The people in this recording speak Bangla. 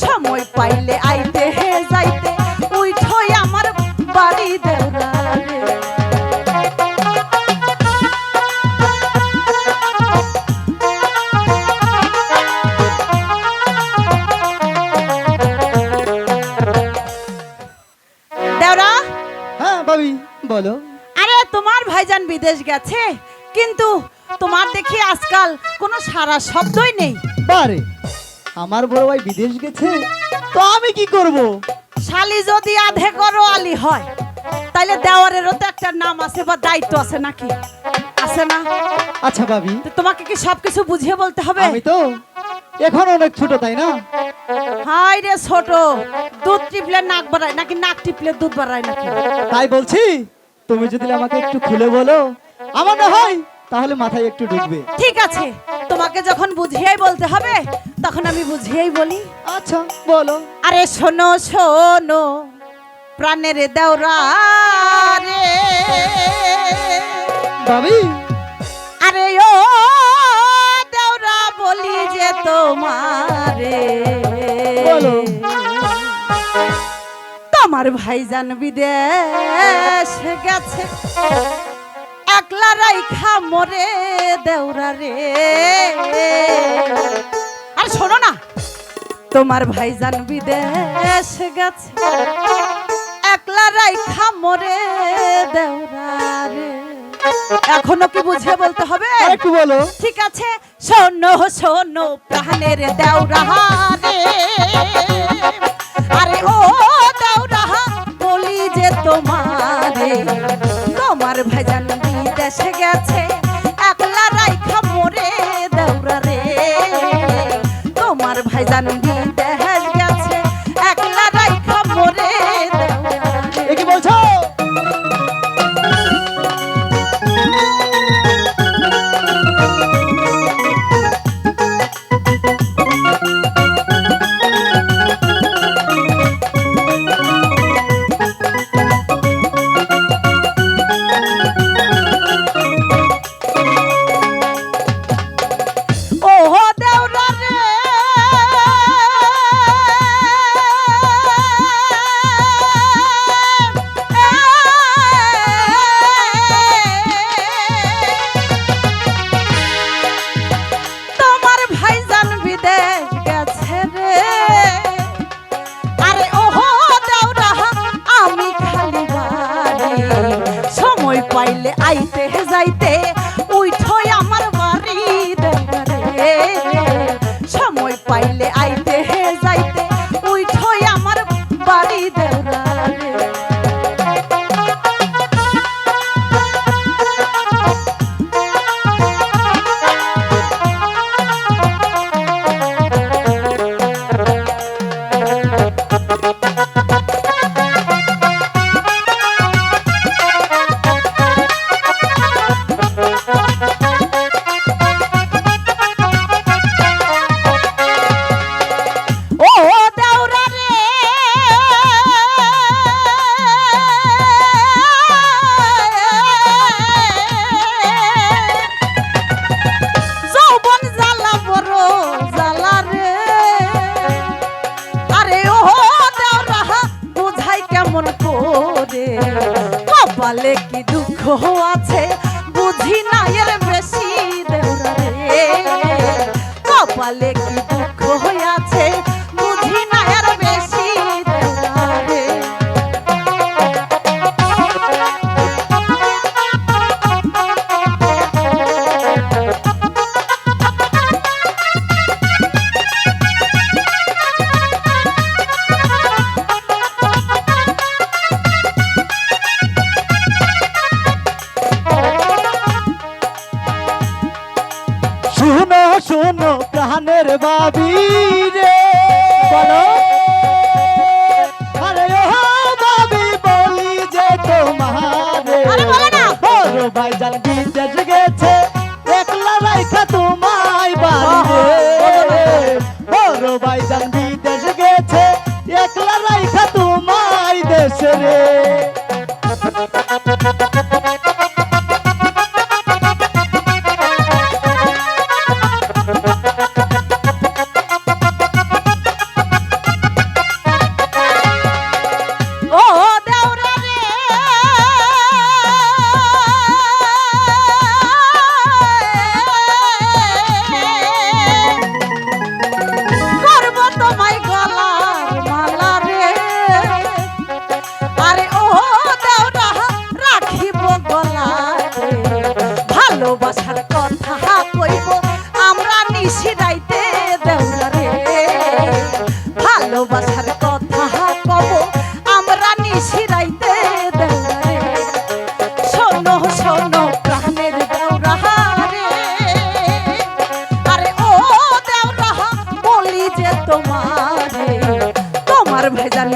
সময় পাইলে আইতে হে যাইতে উঠোই আমার বাড়ি দেওরা রে। দেওরা, হ্যাঁ ভাবি বলো। আরে তোমার ভাইজান বিদেশ গেছে, কিন্তু তোমার দেখি আজকাল কোনো সারা শব্দই নেই। বারে আমার বড় ভাই বিদেশ গেছে তো আমি কি করব? শালি যদি আধে করো আলি হয়, তাইলে দেওয়ারেরও তো একটা নাম আছে বা দায়িত্ব আছে নাকি? আছে না? আচ্ছা ভাবি, তো তোমাকে কি সবকিছু বুঝিয়ে বলতে হবে? আমি তো এখন অনেক ছোট, তাই না? হাই রে ছোট, দুধ টিপলে নাক বাড়ায় নাকি নাক টিপলে দুধ বাড়ায় নাকি? তাই বলছি, তুমি যদি আমাকে একটু খুলে বলো আমার না হয় তাহলে মাথায় একটু ঢুকবে। ঠিক আছে, তোমাকে যখন বুঝিয়েই বলতে হবে তখন আমি বুঝিয়েই বলি। আচ্ছা বলো। আরে শোনো শোনো প্রাণের দেওরা রে, ভাবি আরে ও দেওরা বলি যে তোমারে, বলো। তোমার ভাইজান বিদেশ গেছে, একলা রাইখা মরে দেওরা রে। আর শোনো না, তোমার ভাইজান বিদেশ গেছে, একলা রাইখা মরে দেওরা রে। এখনো কি বুঝে বলতে হবে? একটু বলো। ঠিক আছে, শোনো শোনো প্রাণের দেওরা রে, আরে ও দেওরা বলি যে তোমারে, তোমার ভাইজান বিদেশে গেছে, একলা রাইখা মরে দেওরা রে। তোমার ভাইজান বিদেশ গেছে, একলা রাইখা মরে দেওরা রে। এ কি বলছো? পাইলে আইতে যাইতে উঠোই আমার বাড়ি দেওরা রে। সময় পাইলে আইতে যাইতে উঠোই আমার বাড়ি দেওরা রে। কপালে কি দুঃখ আছে বুঝি না এর বেশি দেওরা রে। কপালে কি দুঃখ আছে বুঝি না এর বেশি দেওরা রে। শোনো শোনো প্রাণের ভাবি রে, বলো। আরে ও ভাবি বলি যে তোমারে, বড় ভাইজান বিদেশ গেছে, একলা রাইখা তোমায় বাড়ি রে। বড় ভাইজান বিদেশ গেছে, একলা রাইখা তোমায় দেশে রে। ভালোবাসার কথা কব আমরা নিশিরাইতে দেওরে শোনো শোনো প্রাণের দেওরা রে আরে ও দেওরা বলি যে তোমারে তোমার ভেজান